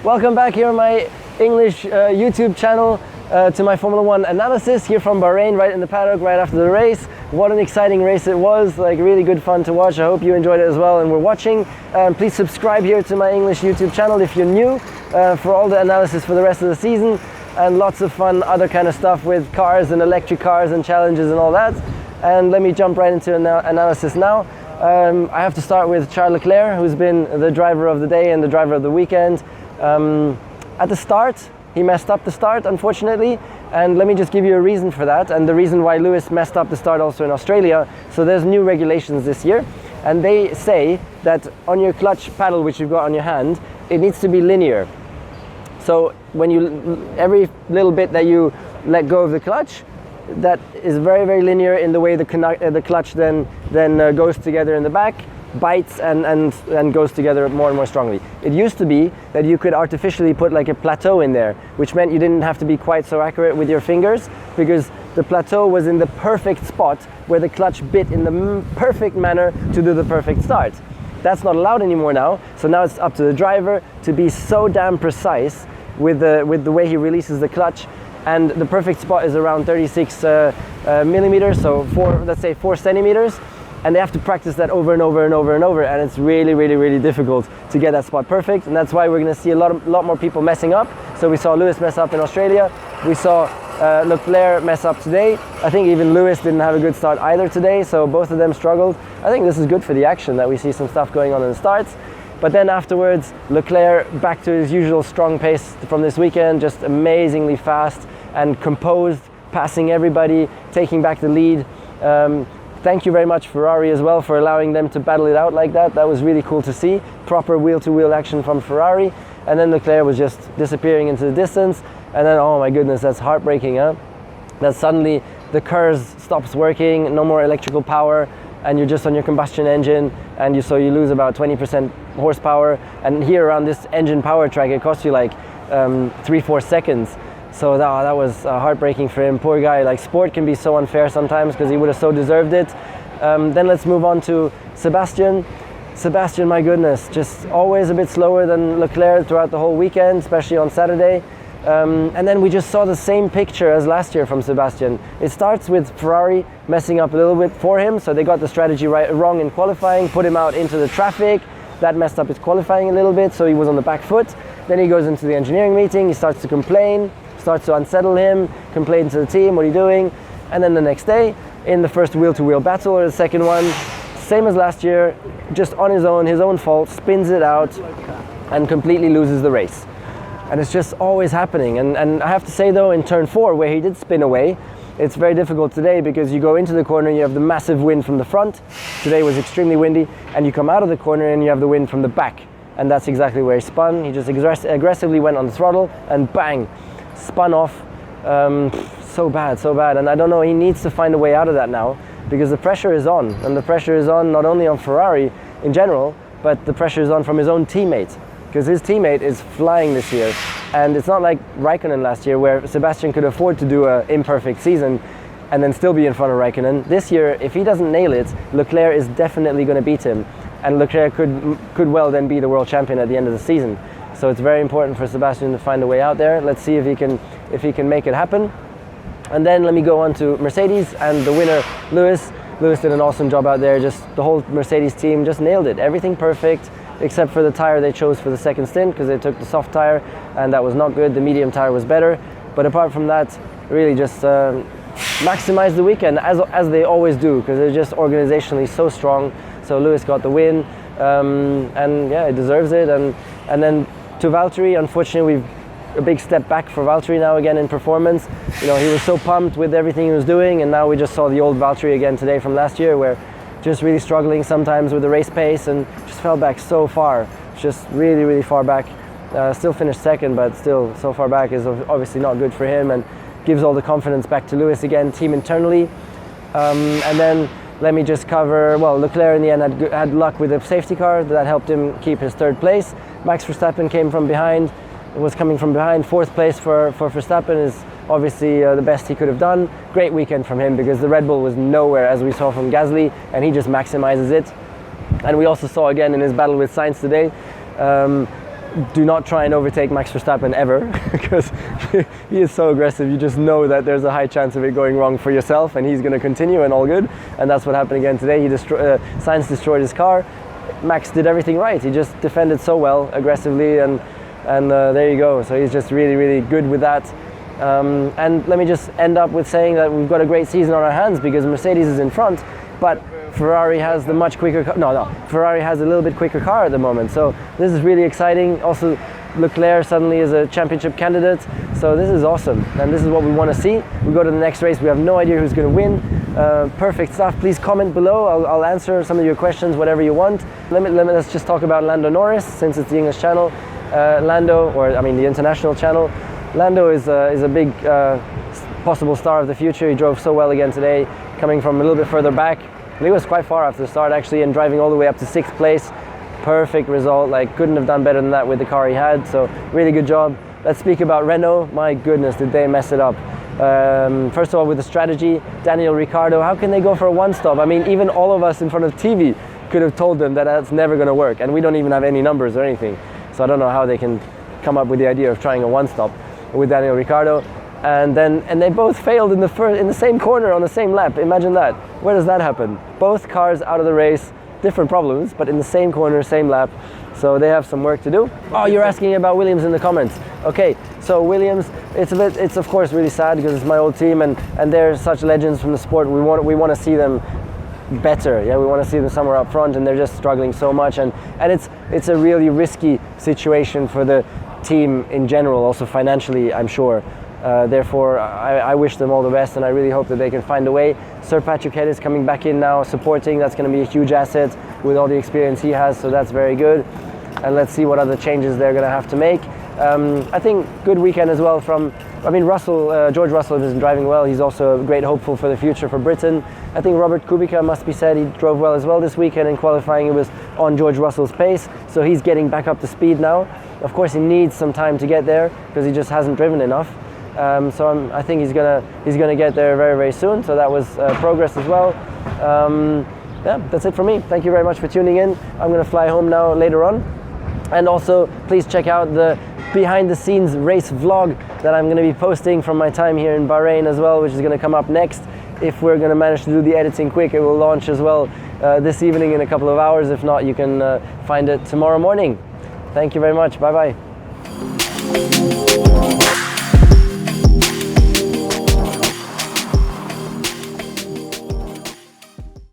Welcome back here on my English YouTube channel to my Formula 1 analysis here from Bahrain, right in the paddock, right after the race. What an exciting race it was, like really good fun to watch. I hope you enjoyed it as well and were watching. Please subscribe here to my English YouTube channel if you're new for all the analysis for the rest of the season and lots of fun other kind of stuff with cars and electric cars and challenges and all that. And let me jump right into analysis now. I have to start with Charles Leclerc, who's been the driver of the day and the driver of the weekend. At the start, he messed up the start, unfortunately, and let me just give you a reason for that, and the reason why Lewis messed up the start also in Australia. So there's new regulations this year, and they say that on your clutch paddle, which you've got on your hand, it needs to be linear. So when every little bit that you let go of the clutch, that is very, very linear in the way the clutch then goes together in the back, bites and goes together more and more strongly. It used to be that you could artificially put like a plateau in there, which meant you didn't have to be quite so accurate with your fingers, because the plateau was in the perfect spot where the clutch bit in the perfect manner to do the perfect start. That's not allowed anymore now, so now it's up to the driver to be so damn precise with the way he releases the clutch. And the perfect spot is around 36 millimeters, so let's say 4 centimeters. And they have to practice that over and over and over and over, and it's really, really, really difficult to get that spot perfect. And that's why we're going to see a lot more people messing up. So we saw Lewis mess up in Australia. We saw Leclerc mess up today. I think even Lewis didn't have a good start either today, so both of them struggled. I think this is good for the action that we see some stuff going on in the starts. But then afterwards, Leclerc back to his usual strong pace from this weekend, just amazingly fast and composed, passing everybody, taking back the lead. Thank you very much Ferrari as well for allowing them to battle it out like that. That was really cool to see. Proper wheel-to-wheel action from Ferrari. And then Leclerc was just disappearing into the distance. And then, oh my goodness, that's heartbreaking, huh? That suddenly the KERS stops working, no more electrical power, and you're just on your combustion engine, and so you lose about 20% horsepower. And here around this engine power track, it costs you like 3-4 seconds. So that was heartbreaking for him. Poor guy. Like, sport can be so unfair sometimes, because he would have so deserved it. Then let's move on to Sebastian. Sebastian, my goodness, just always a bit slower than Leclerc throughout the whole weekend, especially on Saturday. And then we just saw the same picture as last year from Sebastian. It starts with Ferrari messing up a little bit for him, so they got the strategy wrong in qualifying, put him out into the traffic. That messed up his qualifying a little bit, so he was on the back foot. Then he goes into the engineering meeting, he starts to complain, starts to unsettle him, complain to the team, what are you doing? And then the next day, in the first wheel-to-wheel battle, or the second one, same as last year, just on his own fault, spins it out and completely loses the race. And it's just always happening. And I have to say though, in turn 4, where he did spin away, it's very difficult today, because you go into the corner, you have the massive wind from the front. Today was extremely windy, and you come out of the corner and you have the wind from the back. And that's exactly where he spun. He just aggressively went on the throttle and bang, spun off. So bad. And I don't know, he needs to find a way out of that now, because the pressure is on. And the pressure is on not only on Ferrari in general, but the pressure is on from his own teammate, because his teammate is flying this year. And it's not like Raikkonen last year, where Sebastian could afford to do an imperfect season and then still be in front of Raikkonen. This year, if he doesn't nail it, Leclerc is definitely going to beat him. And Leclerc could well then be the world champion at the end of the season. So it's very important for Sebastian to find a way out there. Let's see if he can make it happen. And then let me go on to Mercedes and the winner, Lewis. Lewis did an awesome job out there. Just the whole Mercedes team just nailed it. Everything perfect, except for the tire they chose for the second stint, because they took the soft tire, and that was not good. The medium tire was better. But apart from that, really just maximized the weekend, as they always do, because they're just organizationally so strong. So Lewis got the win, and yeah, he deserves it. And then to Valtteri, unfortunately, we've a big step back for Valtteri now again in performance. You know, he was so pumped with everything he was doing, and now we just saw the old Valtteri again today from last year, where just really struggling sometimes with the race pace and just fell back so far, just really, really far back. Still finished second, but still so far back is obviously not good for him, and gives all the confidence back to Lewis again, team internally. And then let me just cover, well, Leclerc in the end had luck with a safety car that helped him keep his third place. Max Verstappen was coming from behind. Fourth place for Verstappen is obviously the best he could have done. Great weekend from him, because the Red Bull was nowhere, as we saw from Gasly, and he just maximizes it. And we also saw again in his battle with Sainz today, do not try and overtake Max Verstappen ever, because he is so aggressive. You just know that there's a high chance of it going wrong for yourself, and he's going to continue, and all good. And that's what happened again today. Sainz destroyed his car. Max did everything right. He just defended so well, aggressively, and there you go. So he's just really, really good with that. And let me just end up with saying that we've got a great season on our hands, because Mercedes is in front, but Ferrari has the much quicker car. No, Ferrari has a little bit quicker car at the moment. So this is really exciting. Also, Leclerc suddenly is a championship candidate. So this is awesome, and this is what we want to see. We go to the next race. We have no idea who's going to win. Perfect stuff. Please comment below. I'll answer some of your questions, whatever you want. Let's just talk about Lando Norris, since it's the English channel. The international channel. Lando is a big possible star of the future. He drove so well again today, coming from a little bit further back. He was quite far after the start actually, and driving all the way up to 6th place. Perfect result, like couldn't have done better than that with the car he had, so really good job. Let's speak about Renault. My goodness, did they mess it up. First of all, with the strategy, Daniel Ricciardo, how can they go for a one-stop? I mean, even all of us in front of TV could have told them that that's never going to work, and we don't even have any numbers or anything. So I don't know how they can come up with the idea of trying a one-stop with Daniel Ricciardo. And they both failed in the same corner on the same lap. Imagine that. Where does that happen? Both cars out of the race, different problems, but in the same corner, same lap. So they have some work to do. Oh, you're asking about Williams in the comments. Okay, so Williams, it's of course really sad, because it's my old team, and they're such legends from the sport. We want to see them better. Yeah, we want to see them somewhere up front, and they're just struggling so much, and it's a really risky situation for the team in general, also financially, I'm sure. Therefore, I wish them all the best, and I really hope that they can find a way. Sir Patrick Head is coming back in now, supporting. That's going to be a huge asset with all the experience he has, so that's very good. And let's see what other changes they're going to have to make. I think good weekend as well from, George Russell has been driving well. He's also a great hopeful for the future for Britain. I think Robert Kubica, must be said, he drove well as well this weekend. In qualifying, it was on George Russell's pace, so he's getting back up to speed now. Of course, he needs some time to get there, because he just hasn't driven enough. I think he's gonna get there very, very soon. So that was progress as well. Yeah, that's it for me. Thank you very much for tuning in. I'm gonna fly home now later on, and also please check out the behind-the-scenes race vlog that I'm gonna be posting from my time here in Bahrain as well, which is gonna come up next. If we're gonna manage to do the editing quick, it will launch as well this evening in a couple of hours. If not, you can find it tomorrow morning. Thank you very much. Bye bye.